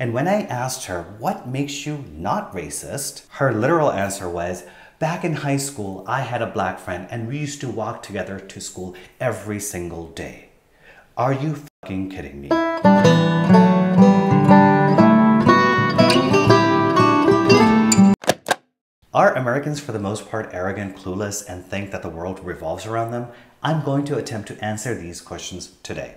And when I asked her, what makes you not racist? Her literal answer was, back in high school, I had a black friend and we used to walk together to school every single day. Are you fucking kidding me? Are Americans for the most part arrogant, clueless, and think that the world revolves around them? I'm going to attempt to answer these questions today.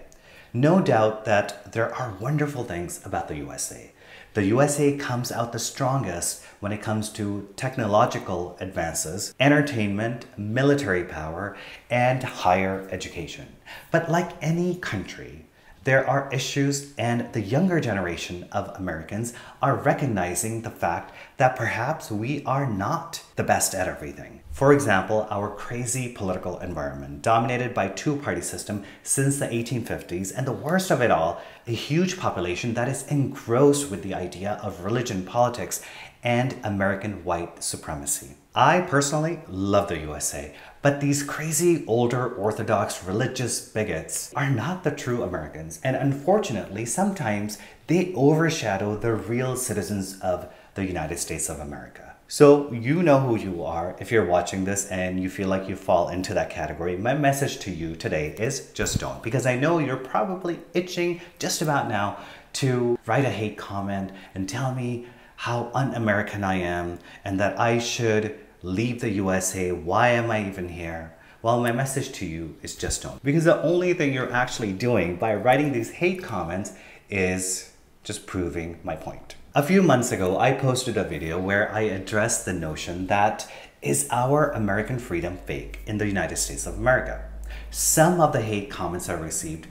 No doubt that there are wonderful things about the USA. The USA comes out the strongest when it comes to technological advances, entertainment, military power, and higher education. But like any country, there are issues, and the younger generation of Americans are recognizing the fact that perhaps we are not the best at everything. For example, our crazy political environment, dominated by two-party system since the 1850s, and the worst of it all, a huge population that is engrossed with the idea of religion, politics, and American white supremacy. I personally love the USA, but these crazy older orthodox religious bigots are not the true Americans, and unfortunately sometimes they overshadow the real citizens of the United States of America. So you know who you are if you're watching this and you feel like you fall into that category. My message to you today is just don't, because I know you're probably itching just about now to write a hate comment and tell me how un-American I am and that I should leave the USA. Why am I even here? Well, my message to you is just don't. Because the only thing you're actually doing by writing these hate comments is just proving my point. A few months ago, I posted a video where I addressed the notion that is our American freedom fake in the United States of America? Some of the hate comments I received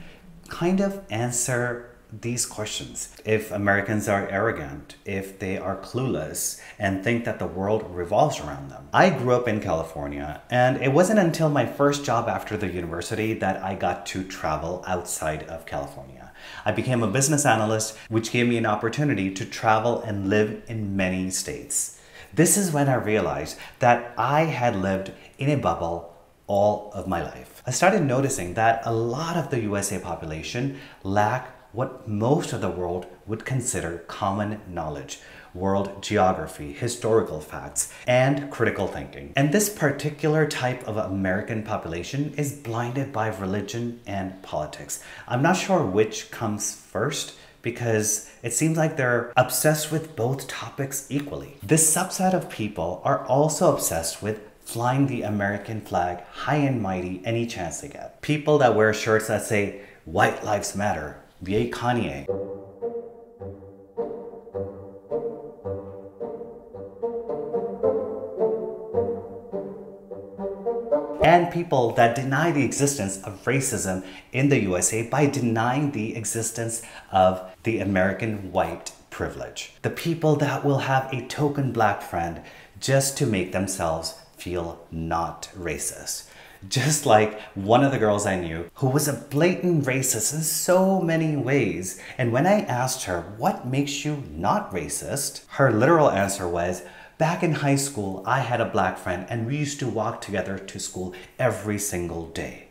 kind of answer these questions. If Americans are arrogant, if they are clueless and think that the world revolves around them. I grew up in California, and it wasn't until my first job after the university that I got to travel outside of California. I became a business analyst, which gave me an opportunity to travel and live in many states. This is when I realized that I had lived in a bubble all of my life. I started noticing that a lot of the USA population lack what most of the world would consider common knowledge, world geography, historical facts, and critical thinking. And this particular type of American population is blinded by religion and politics. I'm not sure which comes first, because it seems like they're obsessed with both topics equally. This subset of people are also obsessed with flying the American flag high and mighty any chance they get. People that wear shirts that say, "White Lives Matter," "Yay Kanye." And people that deny the existence of racism in the USA by denying the existence of the American white privilege. The people that will have a token black friend just to make themselves feel not racist. Just like one of the girls I knew who was a blatant racist in so many ways. And when I asked her, what makes you not racist? Her literal answer was, back in high school, I had a black friend and we used to walk together to school every single day.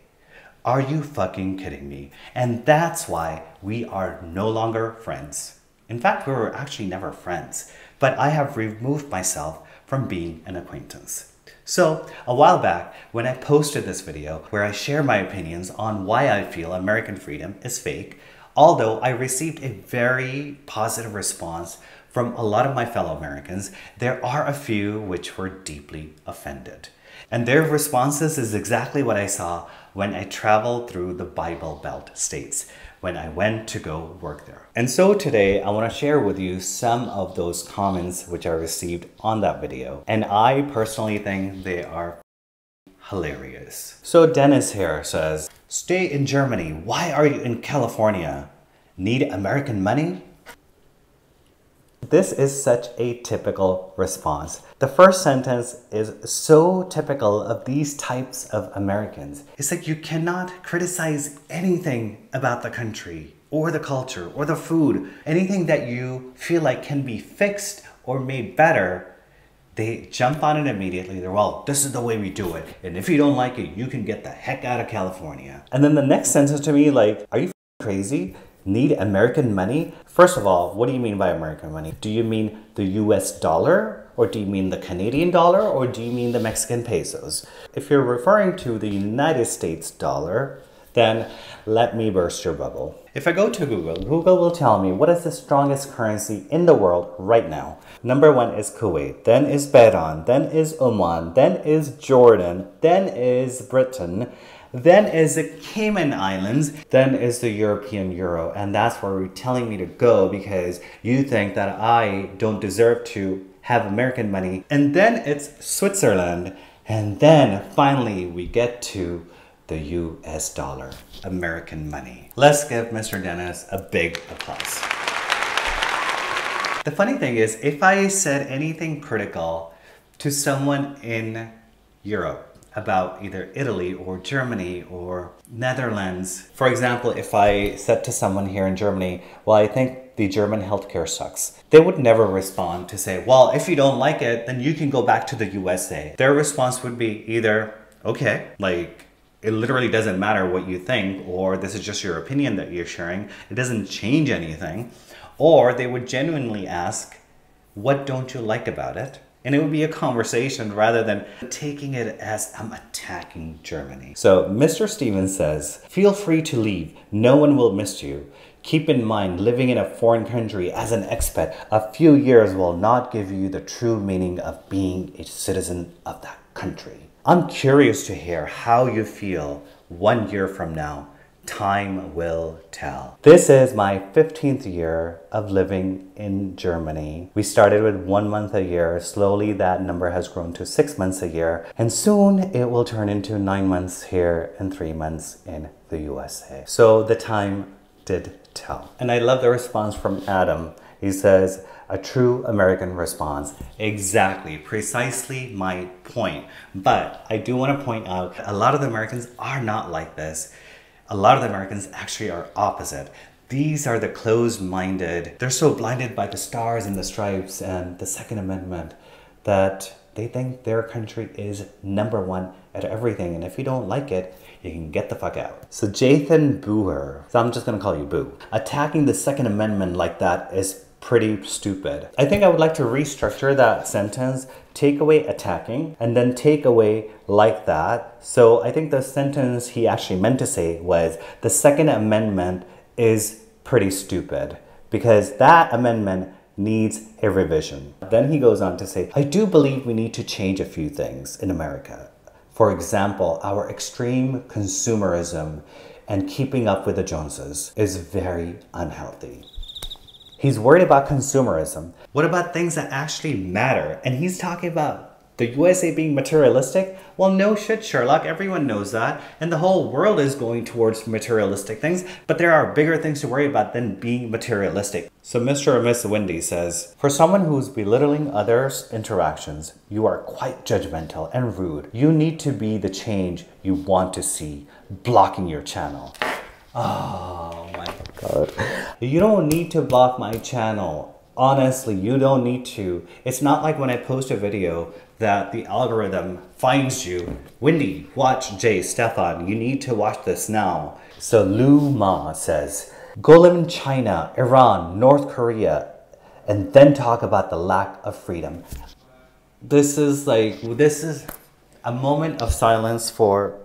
Are you fucking kidding me? And that's why we are no longer friends. In fact, we were actually never friends, but I have removed myself from being an acquaintance. So a while back, when I posted this video where I share my opinions on why I feel American freedom is fake, although I received a very positive response from a lot of my fellow Americans, there are a few which were deeply offended. And their responses is exactly what I saw when I traveled through the Bible Belt states, when I went to go work there. And so today I want to share with you some of those comments which I received on that video. And I personally think they are hilarious. So Dennis here says, "Stay in Germany. Why are you in California? Need American money?" This is such a typical response. The first sentence is so typical of these types of Americans. It's like you cannot criticize anything about the country or the culture or the food. Anything that you feel like can be fixed or made better, they jump on it immediately. They're, well, this is the way we do it. And if you don't like it, you can get the heck out of California. And then the next sentence to me, like, are you crazy? Need American money? First of all, what do you mean by American money? Do you mean the US dollar? Or do you mean the Canadian dollar? Or do you mean the Mexican pesos? If you're referring to the United States dollar, then let me burst your bubble. If I go to Google, Google will tell me what is the strongest currency in the world right now. Number 1 is Kuwait, then is Bahrain, then is Oman, then is Jordan, then is Britain, then is the Cayman Islands, then is the European euro. And that's where you're telling me to go because you think that I don't deserve to have American money. And then it's Switzerland. And then finally we get to the US dollar, American money. Let's give Mr. Dennis a big applause. The funny thing is, if I said anything critical to someone in Europe about either Italy or Germany or Netherlands, for example, if I said to someone here in Germany, well, I think the German healthcare sucks, they would never respond to say, well, if you don't like it, then you can go back to the USA. Their response would be either, okay, like, it literally doesn't matter what you think, or this is just your opinion that you're sharing. It doesn't change anything. Or they would genuinely ask, what don't you like about it? And it would be a conversation rather than taking it as I'm attacking Germany. So Mr. Stevens says, feel free to leave. No one will miss you. Keep in mind, living in a foreign country as an expat, a few years will not give you the true meaning of being a citizen of that country. I'm curious to hear how you feel 1 year from now. Time will tell. This is my 15th year of living in Germany. We started with 1 month a year. Slowly that number has grown to 6 months a year. And soon it will turn into 9 months here and 3 months in the USA. So the time did tell. And I love the response from Adam. He says, a true American response. Exactly, precisely my point. But I do want to point out, a lot of the Americans are not like this. A lot of the Americans actually are opposite. These are the closed-minded. They're so blinded by the stars and the stripes and the Second Amendment that they think their country is #1 at everything. And if you don't like it, you can get the fuck out. So Jathan Booher, so I'm just gonna call you Boo, attacking the Second Amendment like that is pretty stupid. I think I would like to restructure that sentence, take away attacking, and then take away like that. So I think the sentence he actually meant to say was, the Second Amendment is pretty stupid, because that amendment needs a revision. Then he goes on to say, I do believe we need to change a few things in America. For example, our extreme consumerism and keeping up with the Joneses is very unhealthy. He's worried about consumerism. What about things that actually matter? And he's talking about the USA being materialistic? Well, no shit, Sherlock. Everyone knows that. And the whole world is going towards materialistic things. But there are bigger things to worry about than being materialistic. So Mr. or Miss Wendy says, for someone who's belittling others' interactions, you are quite judgmental and rude. You need to be the change you want to see, blocking your channel. Oh my God. You don't need to block my channel. Honestly, you don't need to. It's not like when I post a video that the algorithm finds you. Wendy, watch Jay Stephan. You need to watch this now. So Lu Ma says, go live in China, Iran, North Korea, and then talk about the lack of freedom. This is a moment of silence for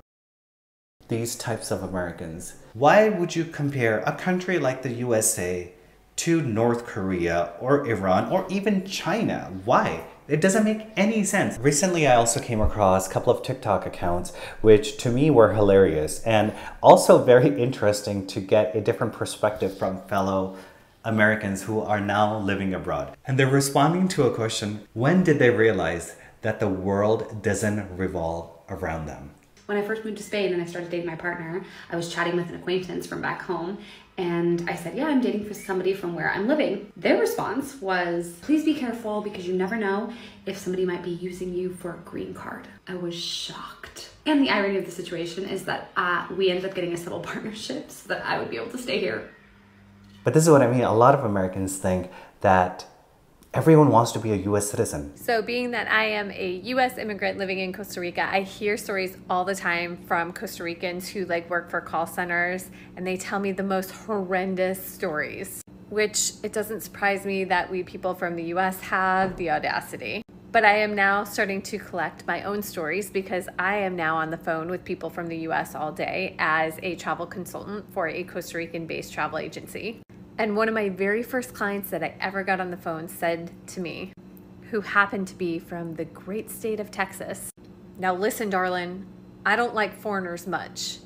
these types of Americans. Why would you compare a country like the USA to North Korea or Iran or even China? Why? It doesn't make any sense. Recently, I also came across a couple of TikTok accounts, which to me were hilarious and also very interesting to get a different perspective from fellow Americans who are now living abroad. And they're responding to a question, when did they realize that the world doesn't revolve around them? When I first moved to Spain and I started dating my partner, I was chatting with an acquaintance from back home, and I said, yeah, I'm dating for somebody from where I'm living. Their response was, please be careful because you never know if somebody might be using you for a green card. I was shocked. And the irony of the situation is that we ended up getting a civil partnership so that I would be able to stay here. But this is what I mean. A lot of Americans think that Everyone wants to be a US citizen. So being that I am a US immigrant living in Costa Rica, I hear stories all the time from Costa Ricans who like work for call centers, and they tell me the most horrendous stories, which it doesn't surprise me that we people from the US have the audacity. But I am now starting to collect my own stories because I am now on the phone with people from the US all day as a travel consultant for a Costa Rican based travel agency. And one of my very first clients that I ever got on the phone said to me, who happened to be from the great state of Texas, "Now listen, darling, I don't like foreigners much.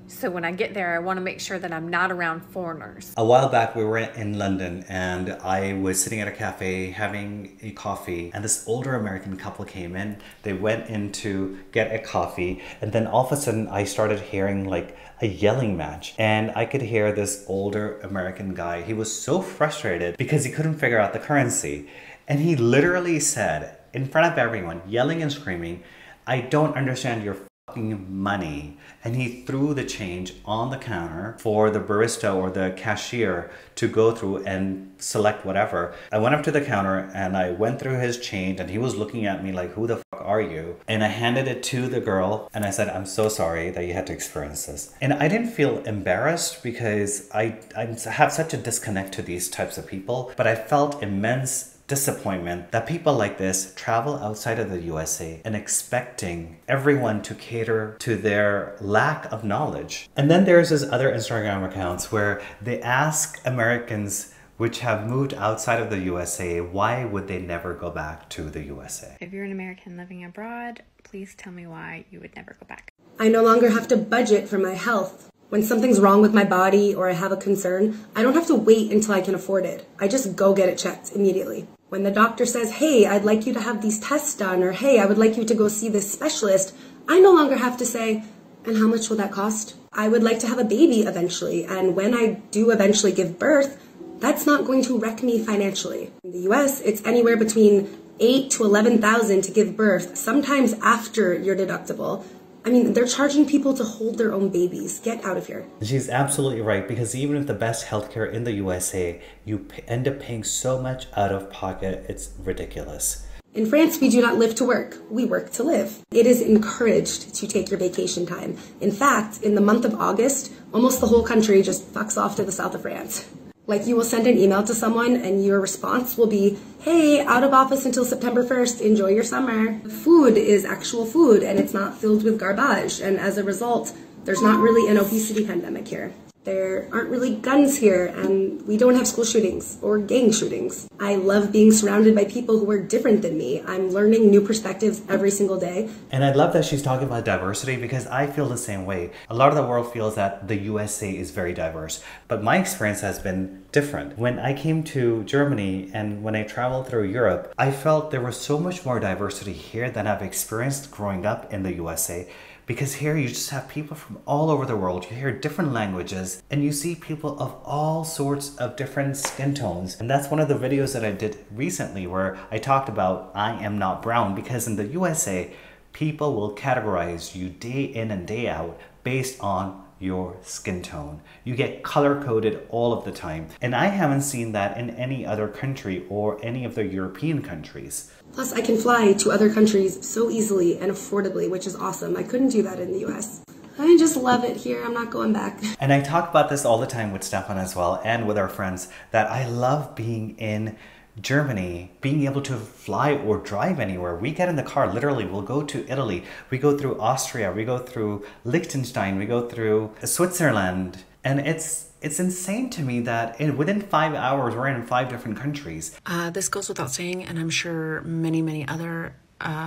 So when I get there, I want to make sure that I'm not around foreigners." A while back, we were in London and I was sitting at a cafe having a coffee, and this older American couple came in. They went in to get a coffee, and then all of a sudden I started hearing like a yelling match, and I could hear this older American guy. He was so frustrated because he couldn't figure out the currency. And he literally said in front of everyone, yelling and screaming, "I don't understand your money." And he threw the change on the counter for the barista or the cashier to go through and select whatever. I went up to the counter and I went through his change, and he was looking at me like, "Who the fuck are you?" And I handed it to the girl and I said, "I'm so sorry that you had to experience this." And I didn't feel embarrassed because I have such a disconnect to these types of people, but I felt immense disappointment that people like this travel outside of the USA and expecting everyone to cater to their lack of knowledge. And then there's this other Instagram accounts where they ask Americans which have moved outside of the USA, why would they never go back to the USA? If you're an American living abroad, please tell me why you would never go back. I no longer have to budget for my health. When something's wrong with my body or I have a concern, I don't have to wait until I can afford it. I just go get it checked immediately. When the doctor says, "Hey, I'd like you to have these tests done," or "Hey, I would like you to go see this specialist," I no longer have to say, "And how much will that cost?" I would like to have a baby eventually, and when I do eventually give birth, that's not going to wreck me financially. In the US, it's anywhere between $8,000 to $11,000 to give birth, sometimes after your deductible. I mean, they're charging people to hold their own babies. Get out of here. She's absolutely right, because even with the best healthcare in the USA, you end up paying so much out of pocket, it's ridiculous. In France, we do not live to work, we work to live. It is encouraged to take your vacation time. In fact, in the month of August, almost the whole country just fucks off to the south of France. Like, you will send an email to someone and your response will be, "Hey, out of office until September 1st, enjoy your summer." Food is actual food and it's not filled with garbage, and as a result, there's not really an obesity pandemic here. There aren't really guns here, and we don't have school shootings or gang shootings. I love being surrounded by people who are different than me. I'm learning new perspectives every single day. And I love that she's talking about diversity, because I feel the same way. A lot of the world feels that the USA is very diverse, but my experience has been different. When I came to Germany and when I traveled through Europe, I felt there was so much more diversity here than I've experienced growing up in the USA. Because here you just have people from all over the world, you hear different languages, and you see people of all sorts of different skin tones. And that's one of the videos that I did recently where I talked about I am not brown, because in the USA, people will categorize you day in and day out based on your skin tone. You get color coded all of the time. And I haven't seen that in any other country or any of the European countries. Plus, I can fly to other countries so easily and affordably, which is awesome. I couldn't do that in the US. I just love it here. I'm not going back. And I talk about this all the time with Stefan as well, and with our friends, that I love being in Germany, being able to fly or drive anywhere. We get in the car, literally, we'll go to Italy, we go through Austria, we go through Liechtenstein, we go through Switzerland, and it's insane to me that within 5 hours we're in 5 different countries. This goes without saying, and I'm sure many other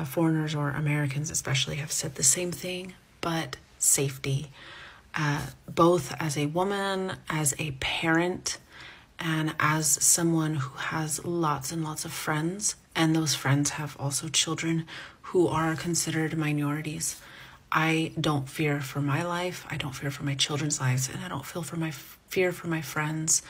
foreigners or Americans especially have said the same thing, but safety. Both as a woman, as a parent, and as someone who has lots and lots of friends, and those friends have also children who are considered minorities. I don't fear for my life, I don't fear for my children's lives, and I don't fear for my friends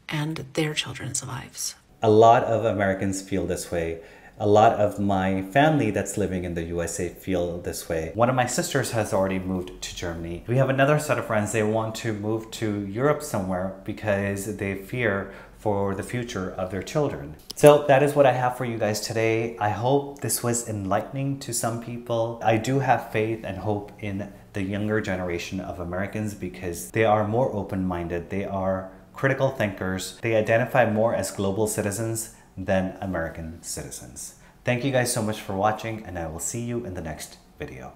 and their children's lives. A lot of Americans feel this way. A lot of my family that's living in the USA feel this way. One of my sisters has already moved to Germany. We have another set of friends, they want to move to Europe somewhere because they fear for the future of their children. So that is what I have for you guys today. I hope this was enlightening to some people. I do have faith and hope in the younger generation of Americans because they are more open-minded, they are critical thinkers, they identify more as global citizens than American citizens. Thank you guys so much for watching, and I will see you in the next video.